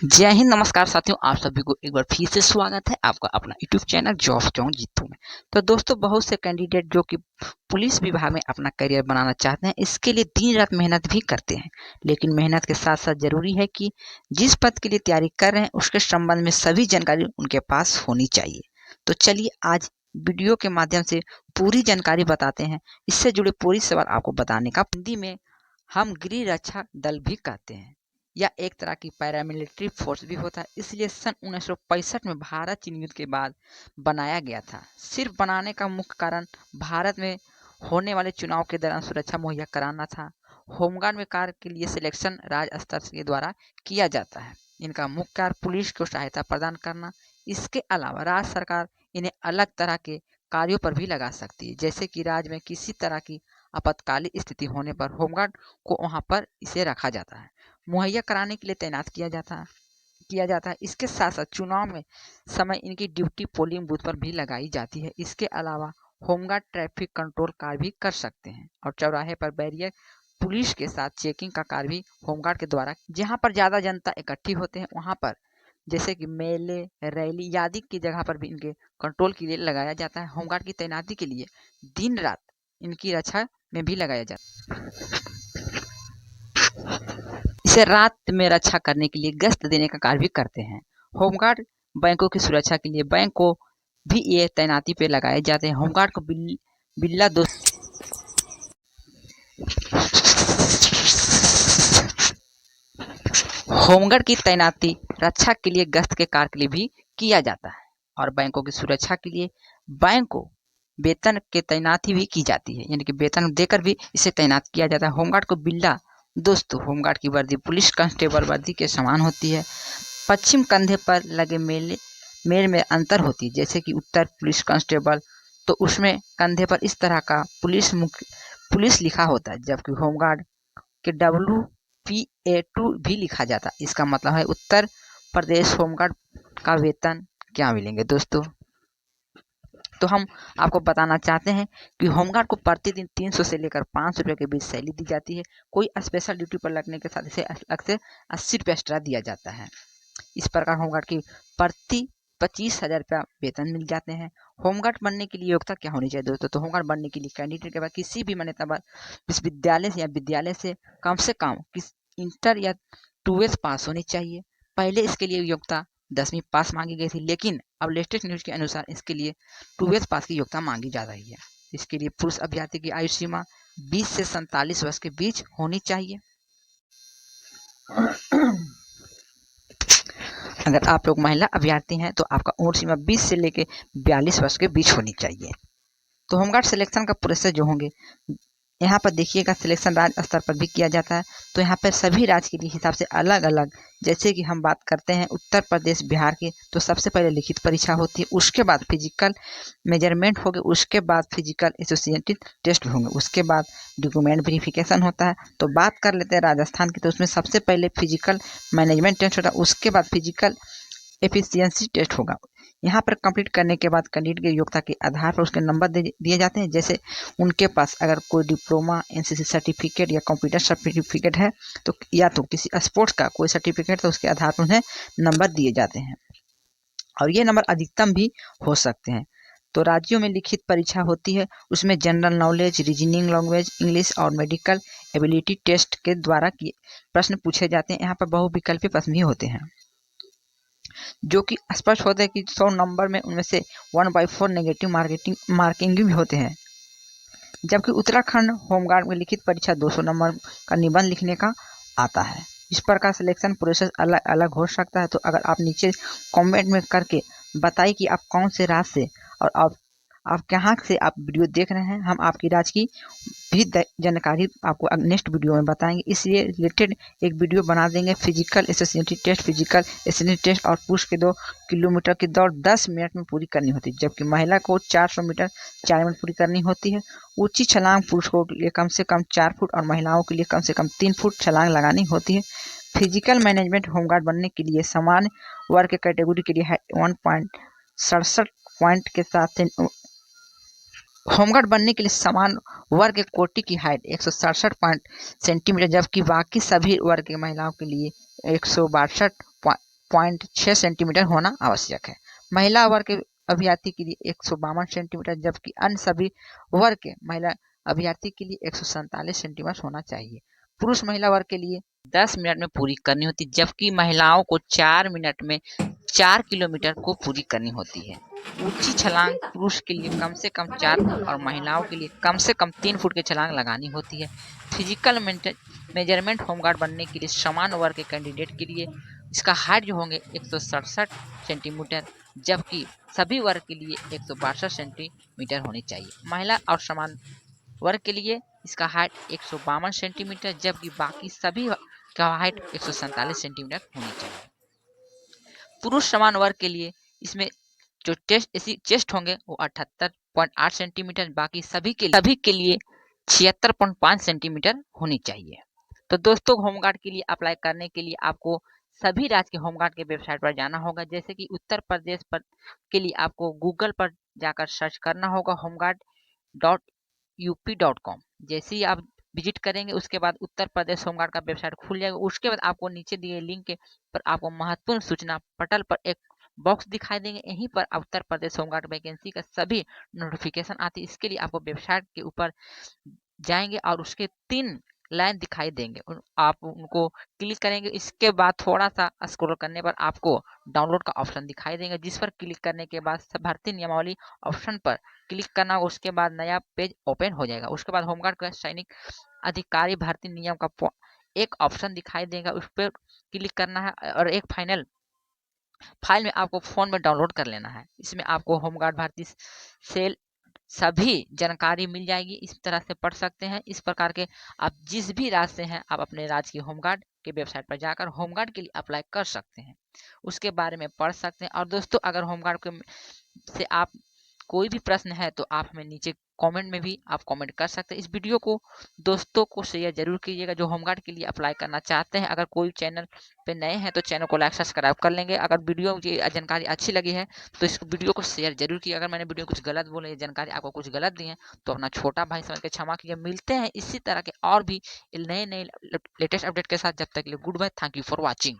जय हिंद, नमस्कार साथियों, आप सभी को एक बार फिर से स्वागत है आपका अपना यूट्यूब चैनल जॉब चौक जीतू में। तो दोस्तों, बहुत से कैंडिडेट जो कि पुलिस विभाग में अपना करियर बनाना चाहते हैं, इसके लिए दिन रात मेहनत भी करते हैं। लेकिन मेहनत के साथ साथ जरूरी है कि जिस पद के लिए तैयारी कर रहे हैं उसके संबंध में सभी जानकारी उनके पास होनी चाहिए। तो चलिए आज वीडियो के माध्यम से पूरी जानकारी बताते हैं। इससे जुड़े पूरी सवाल आपको बताने का। हिंदी में हम गृह रक्षा दल भी कहते हैं या एक तरह की पैरामिलिट्री फोर्स भी होता है। इसलिए सन 1965 में भारत चीन युद्ध के बाद बनाया गया था। सिर्फ बनाने का मुख्य कारण भारत में होने वाले चुनाव के दौरान सुरक्षा मुहैया कराना था। होमगार्ड में कार्य के लिए सिलेक्शन राज्य स्तर के द्वारा किया जाता है। इनका मुख्य कार्य पुलिस को सहायता प्रदान करना। इसके अलावा राज्य सरकार इन्हें अलग तरह के कार्यों पर भी लगा सकती है, जैसे कि राज्य में किसी तरह की आपातकालीन स्थिति होने पर होमगार्ड को वहां पर इसे रखा जाता है, मुहैया कराने के लिए तैनात किया जाता है। इसके साथ साथ चुनाव में समय इनकी ड्यूटी पोलिंग बूथ पर भी लगाई जाती है। इसके अलावा होमगार्ड ट्रैफिक कंट्रोल कार्य भी कर सकते हैं और चौराहे पर बैरियर पुलिस के साथ चेकिंग का कार्य भी होमगार्ड के द्वारा, जहां पर ज़्यादा जनता इकट्ठी होते हैं वहां पर, जैसे कि मेले, रैली आदि की जगह पर भी इनके कंट्रोल के लिए लगाया जाता है। होमगार्ड की तैनाती के लिए दिन रात इनकी रक्षा में भी लगाया जाता है। इसे रात में रक्षा करने के लिए गश्त देने का कार्य भी करते हैं। होमगार्ड बैंकों की सुरक्षा के लिए बैंक को भी ये तैनाती पे लगाए जाते हैं। होमगार्ड को बिल्ला दो होमगार्ड की तैनाती रक्षा के लिए, गश्त के कार्य के लिए भी किया जाता है और बैंकों की सुरक्षा के लिए बैंक को वेतन के तैनाती भी की जाती है, यानी कि वेतन देकर भी इसे तैनात किया जाता है। होमगार्ड को बिल्ला दोस्तों, होमगार्ड की वर्दी पुलिस कांस्टेबल वर्दी के समान होती है। पश्चिम कंधे पर लगे मेल में अंतर होती है, जैसे कि उत्तर पुलिस कांस्टेबल तो उसमें कंधे पर इस तरह का पुलिस लिखा होता है, जबकि होमगार्ड के WPA2 भी लिखा जाता है। इसका मतलब है उत्तर प्रदेश होमगार्ड का वेतन क्या मिलेंगे दोस्तों। तो हम आपको बताना चाहते हैं कि होमगार्ड को प्रतिदिन 300 से लेकर 500 रुपये के बीच सैलरी दी जाती है। कोई स्पेशल ड्यूटी पर लगने के साथ इसे अलग से 80 रुपये एक्स्ट्रा दिया जाता है। इस प्रकार होमगार्ड की प्रति 25,000 रुपया वेतन मिल जाते हैं। होमगार्ड बनने के लिए योग्यता क्या होनी चाहिए दोस्तों? तो होमगार्ड बनने के लिए कैंडिडेट के पास किसी भी मान्यता विश्वविद्यालय से या विद्यालय से कम इंटर या 12th पास होनी चाहिए। पहले इसके लिए योग्यता 10वीं पास मांगी गई थी, लेकिन अब लेटेस्ट न्यूज के अनुसार इसके लिए 12th पास की योग्यता मांगी जा रही है। इसके लिए पुरुष अभ्यर्थी की आयु सीमा 20 से 47 वर्ष के बीच होनी चाहिए। अगर आप लोग महिला अभ्यर्थी हैं तो आपका उम्र सीमा 20 से लेकर 42 वर्ष के बीच होनी चाहिए। तो होमगार्ड सिलेक्शन का प्रोसेस जो होंगे, यहाँ पर देखिएगा, सिलेक्शन राज्य स्तर पर भी किया जाता है। तो यहाँ पर सभी राज्य के लिए हिसाब से अलग अलग, जैसे कि हम बात करते हैं उत्तर प्रदेश बिहार की, तो सबसे पहले लिखित परीक्षा होती है, उसके बाद फिजिकल मेजरमेंट होंगे, उसके बाद फिजिकल एसोसिएटेड टेस्ट होंगे, उसके बाद डॉक्यूमेंट वेरिफिकेशन होता है। तो बात कर लेते हैं राजस्थान की, तो उसमें सबसे पहले फिजिकल मैनेजमेंट टेस्ट होता है, उसके बाद फिजिकल एफिशिएंसी टेस्ट होगा। यहाँ पर कंप्लीट करने के बाद कैंडिडेट की योग्यता के आधार पर उसके नंबर दिए जाते हैं। जैसे उनके पास अगर कोई डिप्लोमा, एनसीसी सर्टिफिकेट या कंप्यूटर सर्टिफिकेट है, तो या तो किसी स्पोर्ट्स का कोई सर्टिफिकेट, तो उसके आधार पर उन्हें नंबर दिए जाते हैं और ये नंबर अधिकतम भी हो सकते हैं। तो राज्यों में लिखित परीक्षा होती है, उसमें general knowledge, reasoning, language, English और मेडिकल एबिलिटी टेस्ट के द्वारा प्रश्न पूछे जाते हैं। यहाँ पर बहुविकल्पी प्रश्न भी होते हैं, जो कि स्पष्ट होता है कि 100 नंबर में उनमें से 1/4 नेगेटिव मार्किंग भी होते हैं। जबकि उत्तराखंड होमगार्ड में लिखित परीक्षा 200 नंबर का निबंध लिखने का आता है। इस प्रकार सिलेक्शन प्रोसेस अलग अलग हो सकता है। तो अगर आप नीचे कमेंट में करके बताइए कि आप कौन से राज्य से और आप कहाँ से आप वीडियो देख रहे हैं, हम आपकी राज्य की भी जानकारी आपको नेक्स्ट वीडियो में बताएंगे। इसलिए रिलेटेड एक वीडियो बना देंगे। Physical accessibility test, physical accessibility test और पुरुष के 2 किलोमीटर की दौड़ 10 मिनट में पूरी करनी होती है, जबकि महिला को 400 मीटर 4 मिनट पूरी करनी होती है। ऊंची छलांग पुरुष को लिए कम से कम 4 फुट और महिलाओं के लिए कम से कम 3 फुट छलांग लगानी होती है। फिजिकल मैनेजमेंट होमगार्ड बनने के लिए सामान्य वर्ग के कैटेगरी के लिए 1.67 पॉइंट के साथ होमगार्ड बनने के लिए समान वर्ग कोटि की हाइट 167 सेंटीमीटर जबकि बाकी सभी वर्ग की महिलाओं के लिए 162.6 सेंटीमीटर होना आवश्यक है। महिला वर्ग के अभ्यर्थी के लिए 152 सेंटीमीटर जबकि अन्य सभी वर्ग के महिला अभ्यर्थी के लिए 147 सेंटीमीटर होना चाहिए। पुरुष महिला वर्ग के लिए 10 मिनट में पूरी करनी होती जबकि महिलाओं को 4 मिनट में 4 किलोमीटर को पूरी करनी होती है। ऊंची छलांग पुरुष के लिए कम से कम 4 फुट और महिलाओं के लिए कम से कम 3 फुट की छलांग लगानी होती है। फिजिकल मेजरमेंट होमगार्ड बनने के लिए समान वर्ग के कैंडिडेट के लिए इसका हाइट जो होंगे 167 सेंटीमीटर जबकि सभी वर्ग के लिए 162 सेंटीमीटर होनी चाहिए। महिला और समान वर्ग के लिए इसका हाइट 152 सेंटीमीटर जबकि बाकी सभी का हाइट 147 सेंटीमीटर होनी चाहिए। पुरुष समान वर्ग के लिए इसमें जो चेस्ट होंगे वो 78.8 सेंटीमीटर बाकी सभी के लिए 76.5 सेंटीमीटर होनी चाहिए। तो दोस्तों होमगार्ड के लिए अप्लाई करने के लिए आपको सभी राज्य के होमगार्ड के वेबसाइट पर जाना होगा। जैसे कि उत्तर प्रदेश पर के लिए आपको गूगल पर जाकर सर्च करना होगा homeguard.up.com। जैसे ही आप विजिट करेंगे उसके बाद उत्तर प्रदेश होमगार्ड का वेबसाइट खुल जाएगा। उसके बाद आपको नीचे दिए लिंक पर आपको महत्वपूर्ण सूचना पटल पर एक बॉक्स दिखाई देंगे। यहीं पर उत्तर प्रदेश होमगार्ड वैकेंसी का सभी नोटिफिकेशन आती है। इसके लिए आपको वेबसाइट के ऊपर जाएंगे और उसके 3 लाइन दिखाई देंगे, आप उनको क्लिक करेंगे। इसके बाद थोड़ा सा स्क्रॉल करने पर आपको डाउनलोड का ऑप्शन दिखाई देंगे जिस पर क्लिक करने के बाद भर्ती नियमावली ऑप्शन पर क्लिक करना होगा। उसके बाद नया पेज ओपन हो जाएगा। उसके बाद होमगार्ड का सैनिक अधिकारी भर्ती नियम का एक ऑप्शन दिखाई देगा, उस पर क्लिक करना है और एक फाइल में आपको फोन में डाउनलोड कर लेना है। इसमें आपको होमगार्ड भर्ती सेल सभी जानकारी मिल जाएगी। इस तरह से पढ़ सकते हैं। इस प्रकार के आप जिस भी राज्य से हैं आप अपने राज्य की होमगार्ड के वेबसाइट पर जाकर होमगार्ड के लिए अप्लाई कर सकते हैं, उसके बारे में पढ़ सकते हैं। और दोस्तों अगर होमगार्ड के से आप कोई भी प्रश्न है तो आप हमें नीचे कमेंट में भी आप कमेंट कर सकते हैं। इस वीडियो को दोस्तों को शेयर जरूर कीजिएगा जो होमगार्ड के लिए अप्लाई करना चाहते हैं। अगर कोई चैनल पे नए हैं तो चैनल को लाइक सब्सक्राइब कर लेंगे। अगर वीडियो की जानकारी अच्छी लगी है तो इस वीडियो को शेयर जरूर कीजिए। अगर मैंने वीडियो कुछ गलत बोले जानकारी आपको कुछ गलत दी है तो अपना छोटा भाई समझ के क्षमा कीजिए। मिलते हैं इसी तरह के और भी नए लेटेस्ट अपडेट के साथ। जब तक के लिए goodbye, thank you for watching.